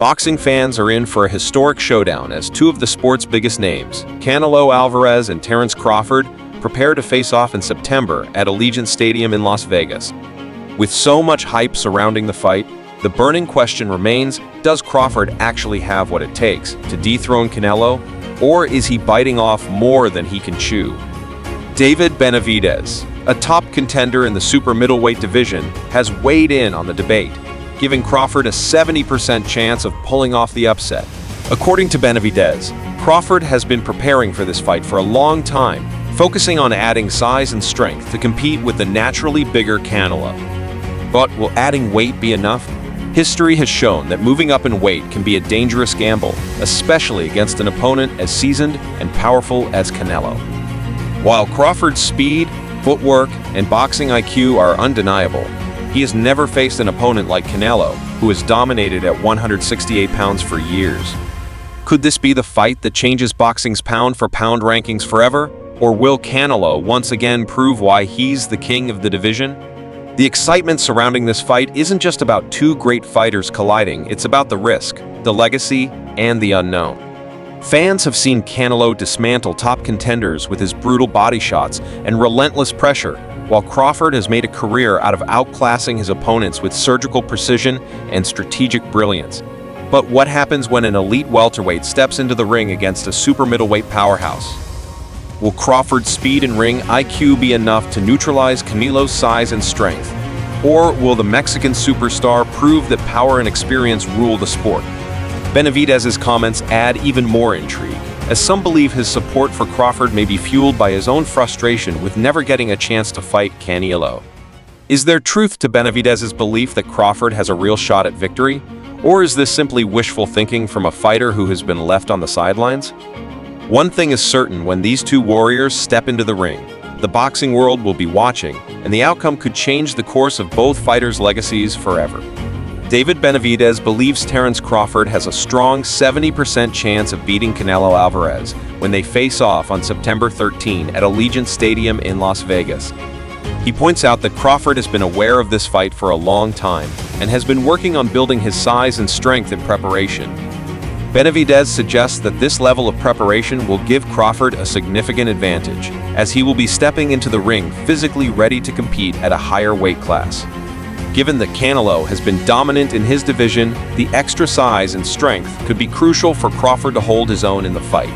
Boxing fans are in for a historic showdown as two of the sport's biggest names, Canelo Alvarez and Terence Crawford, prepare to face off in September at Allegiant Stadium in Las Vegas. With so much hype surrounding the fight, the burning question remains, does Crawford actually have what it takes to dethrone Canelo, or is he biting off more than he can chew? Benavidez, a top contender in the super middleweight division, has weighed in on the debate, giving Crawford a 70% chance of pulling off the upset. According to Benavidez, Crawford has been preparing for this fight for a long time, focusing on adding size and strength to compete with the naturally bigger Canelo. But will adding weight be enough? History has shown that moving up in weight can be a dangerous gamble, especially against an opponent as seasoned and powerful as Canelo. While Crawford's speed, footwork, and boxing IQ are undeniable, he has never faced an opponent like Canelo, who has dominated at 168 pounds for years. Could this be the fight that changes boxing's pound-for-pound rankings forever? Or will Canelo once again prove why he's the king of the division? The excitement surrounding this fight isn't just about two great fighters colliding, it's about the risk, the legacy, and the unknown. Fans have seen Canelo dismantle top contenders with his brutal body shots and relentless pressure, while Crawford has made a career out of outclassing his opponents with surgical precision and strategic brilliance. But what happens when an elite welterweight steps into the ring against a super middleweight powerhouse? Will Crawford's speed and ring IQ be enough to neutralize Canelo's size and strength? Or will the Mexican superstar prove that power and experience rule the sport? Benavidez's comments add even more intrigue, as some believe his support for Crawford may be fueled by his own frustration with never getting a chance to fight Canelo. Is there truth to Benavidez's belief that Crawford has a real shot at victory? Or is this simply wishful thinking from a fighter who has been left on the sidelines? One thing is certain: when these two warriors step into the ring, the boxing world will be watching, and the outcome could change the course of both fighters' legacies forever. Benavidez believes Terence Crawford has a strong 70% chance of beating Canelo Alvarez when they face off on September 13 at Allegiant Stadium in Las Vegas. He points out that Crawford has been aware of this fight for a long time and has been working on building his size and strength in preparation. Benavidez suggests that this level of preparation will give Crawford a significant advantage, as he will be stepping into the ring physically ready to compete at a higher weight class. Given that Canelo has been dominant in his division, the extra size and strength could be crucial for Crawford to hold his own in the fight.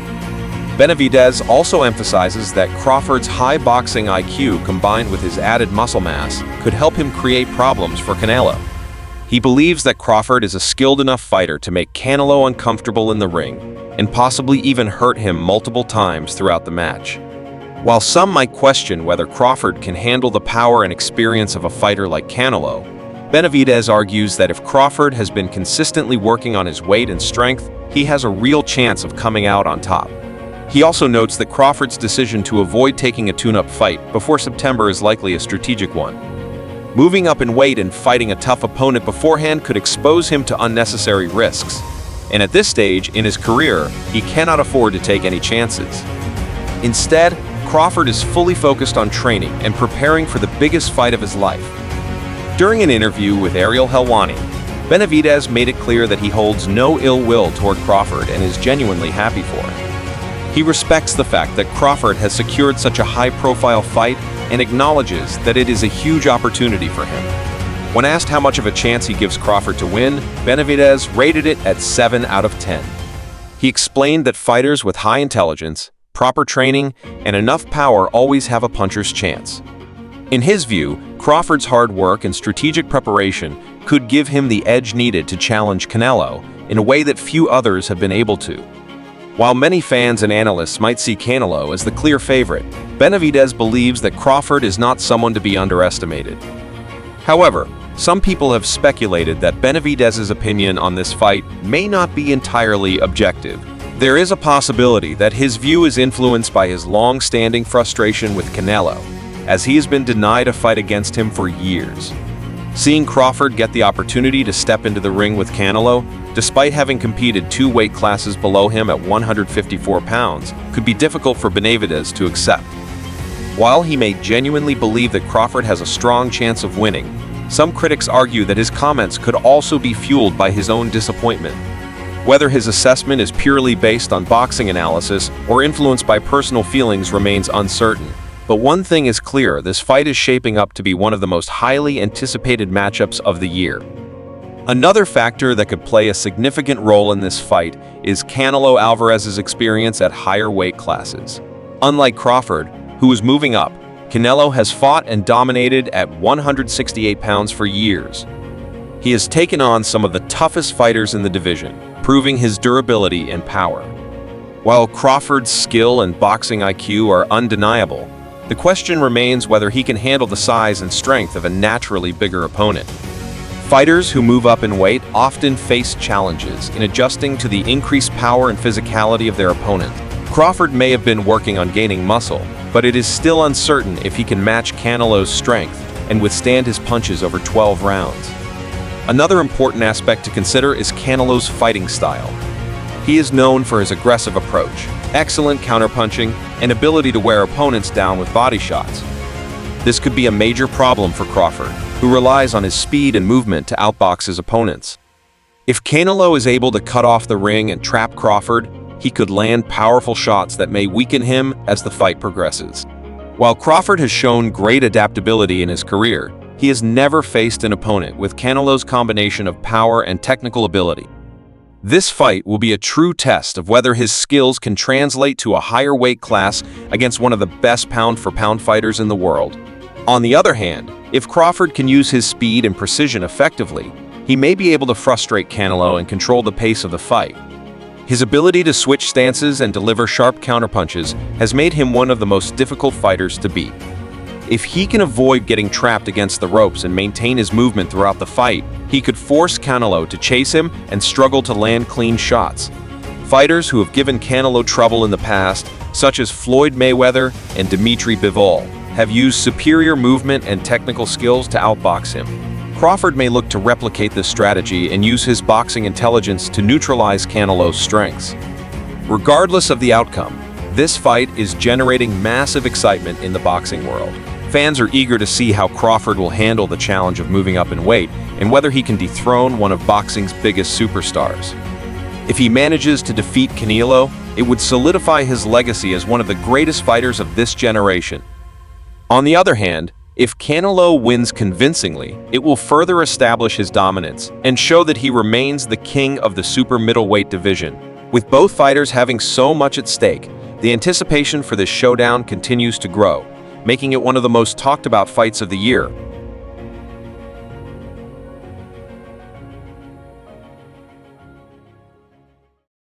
Benavidez also emphasizes that Crawford's high boxing IQ combined with his added muscle mass could help him create problems for Canelo. He believes that Crawford is a skilled enough fighter to make Canelo uncomfortable in the ring and possibly even hurt him multiple times throughout the match. While some might question whether Crawford can handle the power and experience of a fighter like Canelo, Benavidez argues that if Crawford has been consistently working on his weight and strength, he has a real chance of coming out on top. He also notes that Crawford's decision to avoid taking a tune-up fight before September is likely a strategic one. Moving up in weight and fighting a tough opponent beforehand could expose him to unnecessary risks, and at this stage in his career, he cannot afford to take any chances. Instead, Crawford is fully focused on training and preparing for the biggest fight of his life. During an interview with Ariel Helwani, Benavidez made it clear that he holds no ill will toward Crawford and is genuinely happy for it. He respects the fact that Crawford has secured such a high-profile fight and acknowledges that it is a huge opportunity for him. When asked how much of a chance he gives Crawford to win, Benavidez rated it at 7 out of 10. He explained that fighters with high intelligence, proper training, and enough power always have a puncher's chance. In his view, Crawford's hard work and strategic preparation could give him the edge needed to challenge Canelo in a way that few others have been able to. While many fans and analysts might see Canelo as the clear favorite, Benavidez believes that Crawford is not someone to be underestimated. However, some people have speculated that Benavidez's opinion on this fight may not be entirely objective. There is a possibility that his view is influenced by his long-standing frustration with Canelo, as he has been denied a fight against him for years. Seeing Crawford get the opportunity to step into the ring with Canelo, despite having competed 2 weight classes below him at 154 pounds, could be difficult for Benavidez to accept. While he may genuinely believe that Crawford has a strong chance of winning, some critics argue that his comments could also be fueled by his own disappointment. Whether his assessment is purely based on boxing analysis or influenced by personal feelings remains uncertain. But one thing is clear, this fight is shaping up to be one of the most highly anticipated matchups of the year. Another factor that could play a significant role in this fight is Canelo Alvarez's experience at higher weight classes. Unlike Crawford, who is moving up, Canelo has fought and dominated at 168 pounds for years. He has taken on some of the toughest fighters in the division, proving his durability and power. While Crawford's skill and boxing IQ are undeniable, the question remains whether he can handle the size and strength of a naturally bigger opponent. Fighters who move up in weight often face challenges in adjusting to the increased power and physicality of their opponent. Crawford may have been working on gaining muscle, but it is still uncertain if he can match Canelo's strength and withstand his punches over 12 rounds. Another important aspect to consider is Canelo's fighting style. He is known for his aggressive approach, excellent counterpunching, and ability to wear opponents down with body shots. This could be a major problem for Crawford, who relies on his speed and movement to outbox his opponents. If Canelo is able to cut off the ring and trap Crawford, he could land powerful shots that may weaken him as the fight progresses. While Crawford has shown great adaptability in his career, he has never faced an opponent with Canelo's combination of power and technical ability. This fight will be a true test of whether his skills can translate to a higher weight class against one of the best pound-for-pound fighters in the world. On the other hand, if Crawford can use his speed and precision effectively, he may be able to frustrate Canelo and control the pace of the fight. His ability to switch stances and deliver sharp counterpunches has made him one of the most difficult fighters to beat. If he can avoid getting trapped against the ropes and maintain his movement throughout the fight, he could force Canelo to chase him and struggle to land clean shots. Fighters who have given Canelo trouble in the past, such as Floyd Mayweather and Dimitri Bivol, have used superior movement and technical skills to outbox him. Crawford may look to replicate this strategy and use his boxing intelligence to neutralize Canelo's strengths. Regardless of the outcome, this fight is generating massive excitement in the boxing world. Fans are eager to see how Crawford will handle the challenge of moving up in weight and whether he can dethrone one of boxing's biggest superstars. If he manages to defeat Canelo, it would solidify his legacy as one of the greatest fighters of this generation. On the other hand, if Canelo wins convincingly, it will further establish his dominance and show that he remains the king of the super middleweight division. With both fighters having so much at stake, the anticipation for this showdown continues to grow, making it one of the most talked about fights of the year.